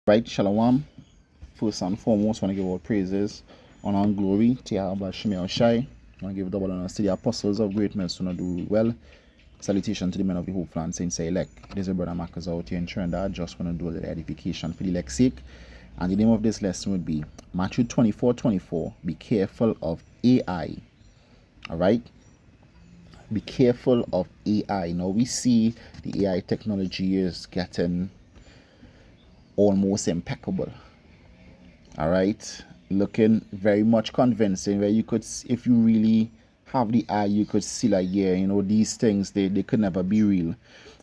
Right, Shalom. First and foremost, want to give all praises, honor, and glory to Yahweh Shemel Shai. Want to give double honors to the apostles of great men who do well. Salutation to the men of the hopeful and saints elect. This is brother Marcus out here in Trinidad. Just want to do a little edification for the elect's sake. And the name of this lesson would be Matthew 24:24. Be careful of AI. Alright? Be careful of AI. Now we see the AI technology is getting almost impeccable. All right, looking very much convincing, where you could, if you really have the eye, you could see like, yeah, these things, they could never be real.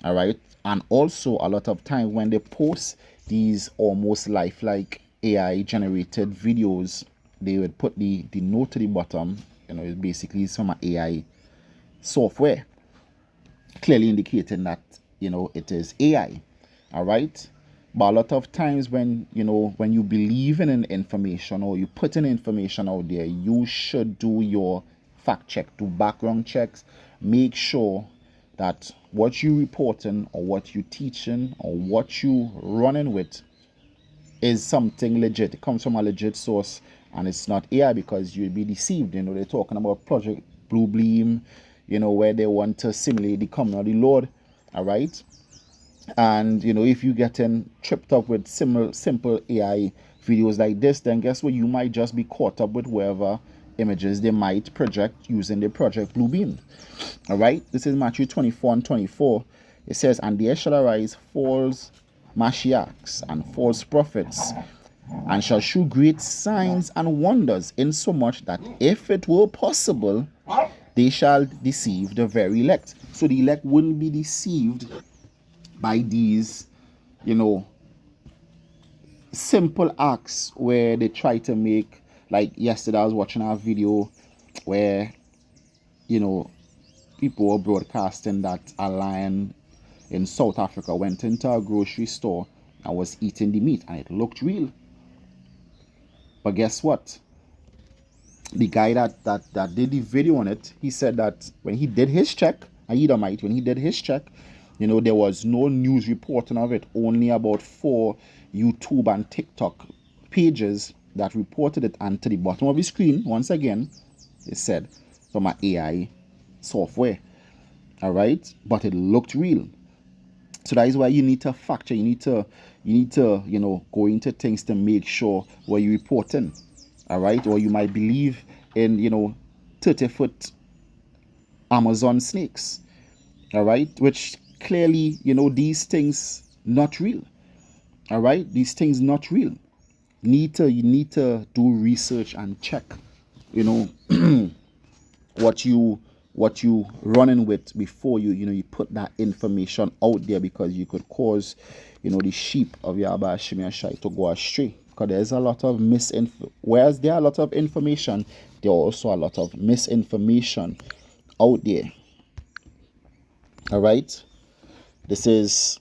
All right. And also a lot of time when they post these almost lifelike AI generated videos, they would put the note to the bottom. It's basically some AI software, clearly indicating that it is AI. All right. But a lot of times when you believe in an information or you put in information out there, you should do your fact check, do background checks, make sure that what you reporting or what you teaching or what you running with is something legit. It comes from a legit source and it's not AI, because you'll be deceived. They're talking about Project Blue Beam, where they want to simulate the coming of the Lord. All right. And if you getting tripped up with simple AI videos like this, then guess what? You might just be caught up with whatever images they might project using the Project Blue Beam. All right. This is Matthew 24:24. It says, "And there shall arise false Mashiachs and false prophets, and shall shew great signs and wonders, insomuch that if it were possible, they shall deceive the very elect." So the elect wouldn't be deceived by these, simple acts where they try to make, like yesterday I was watching a video where, people were broadcasting that a lion in South Africa went into a grocery store and was eating the meat and it looked real. But guess what? The guy that did the video on it, he said that when he did his check, when he did his check, there was no news reporting of it, only about 4 YouTube and TikTok pages that reported it. And to the bottom of the screen, once again, it said from an AI software. All right, but it looked real. So that is why you need to fact check. You need to go into things to make sure what you're reporting. All right, or you might believe in 30-foot Amazon snakes. All right, which clearly, these things not real. All right, these things not real. You need to do research and check, what you running with before you put that information out there, because you could cause the sheep of Yahweh Shemel to go astray. Because there's a lot of whereas there are a lot of information, there are also a lot of misinformation out there. All right, this is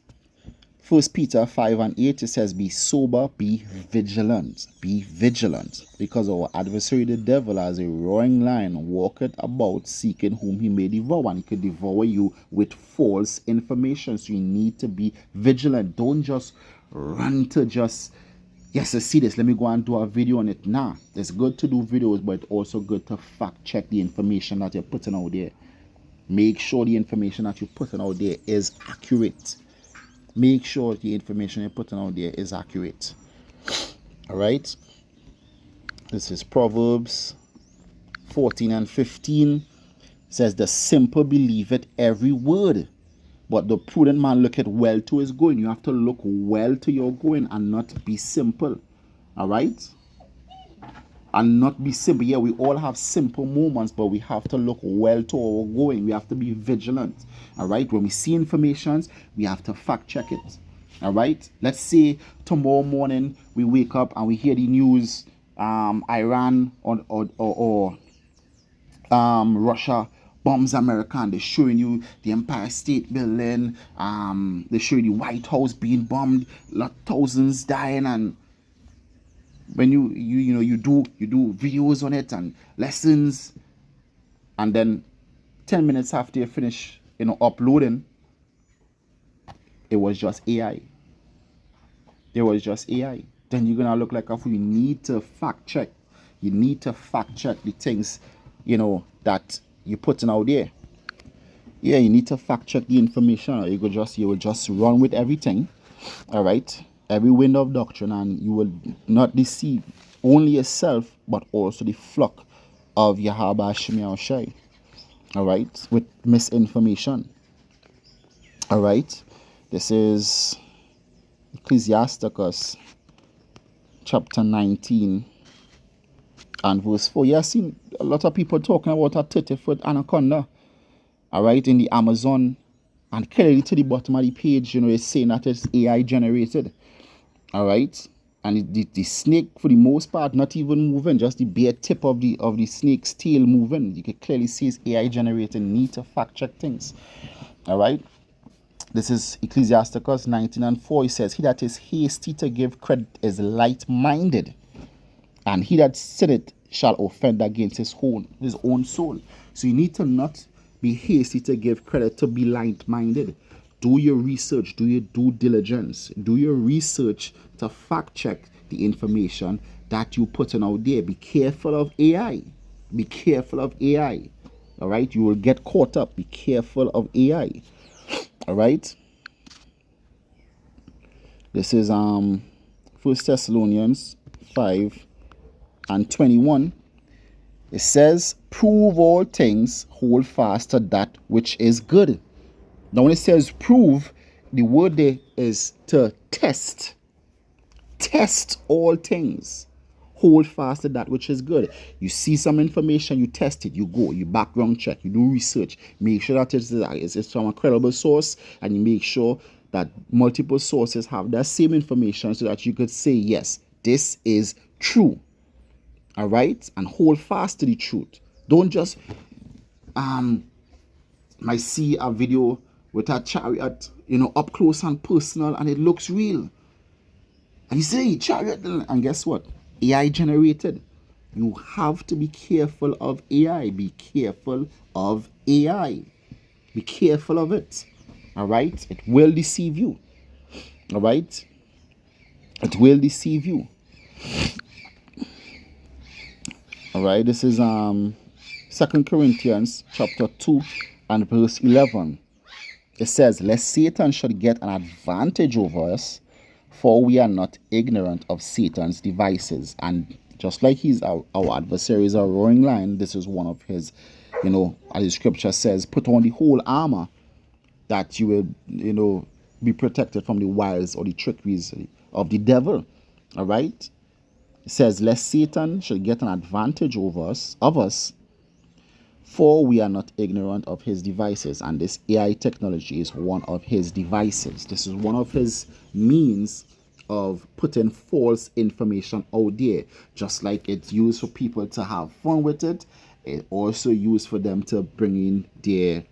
1 Peter 5:8. It says, "Be sober, be vigilant, because our adversary the devil, as a roaring lion, walketh about seeking whom he may devour." And he could devour you with false information. So you need to be vigilant. Don't just run to just, yes, I see this, let me go and do a video on it. Nah, it's good to do videos, but it's also good to fact check the information that you're putting out there. Make sure the information that you're putting out there is accurate. Make sure the information you're putting out there is accurate. All right. This is Proverbs 14:15. It says, "The simple believeth every word, but the prudent man looketh well to his going." You have to look well to your going and not be simple. All right. And not be simple. Yeah, we all have simple moments, but we have to look well to our going. We have to be vigilant. All right. When we see information, we have to fact check it. All right. Let's say tomorrow morning we wake up and we hear the news, Iran or Russia bombs America, and they're showing you the Empire State Building. They show you the White House being bombed, thousands dying, and when you do videos on it and lessons, and then 10 minutes after you finish uploading, it was just AI. there was just AI. Then you're gonna look like a fool. You need to fact check. You need to fact check the things, that you're putting out there. Yeah, you need to fact check the information. Or you will just run with everything. All right, every wind of doctrine, and you will not deceive only yourself, but also the flock of Yahweh Shemi Shai. All right, with misinformation. All right, this is Ecclesiasticus chapter 19 and verse 4. Yeah, I've seen a lot of people talking about a 30-foot anaconda, all right, in the Amazon, and clearly to the bottom of the page, it's saying that it's AI generated, all right, and the snake, for the most part, not even moving, just the bare tip of the snake's tail moving. You can clearly see it's AI generated. Need to fact check things, all right. This is Ecclesiasticus 19 and 4. It says, "He that is hasty to give credit is light-minded, and he that sinneth shall offend against his own soul." So you need to not be hasty to give credit, to be light-minded. Do your research, do your due diligence, do your research to fact check the information that you're putting out there. Be careful of AI. Be careful of AI. All right, you will get caught up. Be careful of AI. All right. This is 1 Thessalonians 5 and 21. It says, "Prove all things, hold fast to that which is good." Now when it says prove, the word there is to test. Test all things. Hold fast to that which is good. You see some information, you test it, you go, you background check, you do research, make sure that it's from a credible source, and you make sure that multiple sources have that same information so that you could say, yes, this is true. All right? And hold fast to the truth. Don't just might see a video with a chariot, up close and personal, and it looks real. And you say, chariot, and guess what? AI generated. You have to be careful of AI. Be careful of AI. Be careful of it. All right? It will deceive you. All right? It will deceive you. All right? This is 2 Corinthians chapter 2 and verse 11. It says, "Lest Satan should get an advantage over us, for we are not ignorant of Satan's devices." And just like our adversary is a roaring lion, this is one of his, as the scripture says, "Put on the whole armor that you will, be protected from the wiles or the trickeries of the devil." All right? It says, "Lest Satan should get an advantage over us, for we are not ignorant of his devices." And this AI technology is one of his devices. This is one of his means of putting false information out there. Just like it's used for people to have fun with it, it also used for them to bring in their,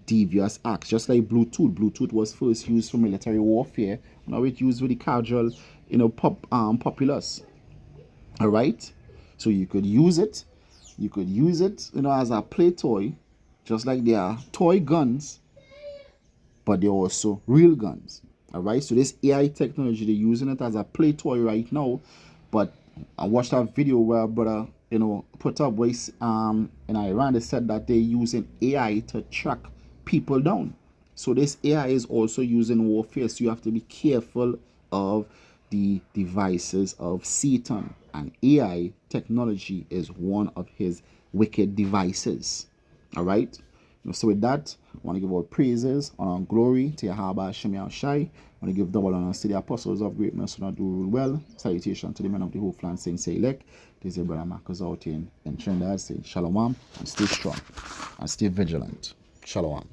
devious acts. Just like Bluetooth. Bluetooth was first used for military warfare. Now it's used with the casual, populace. All right? So you could use it. You could use it, as a play toy, just like they are toy guns, but they're also real guns. All right, so this AI technology, they're using it as a play toy right now. But I watched that video where a brother, put up voice in Iran. They said that they're using AI to track people down. So this AI is also used in warfare. So you have to be careful of the devices of Satan. And AI technology is one of his wicked devices. All right. So with that, I want to give all praises, honor, and glory to Yahweh Shemi Shai. I want to give double honor to the apostles of greatness who not do rule well. Salutation to the men of the whole land saying, say elect. This is your brother Marcus out in Trinidad saying shalom and stay strong and stay vigilant. Shalom.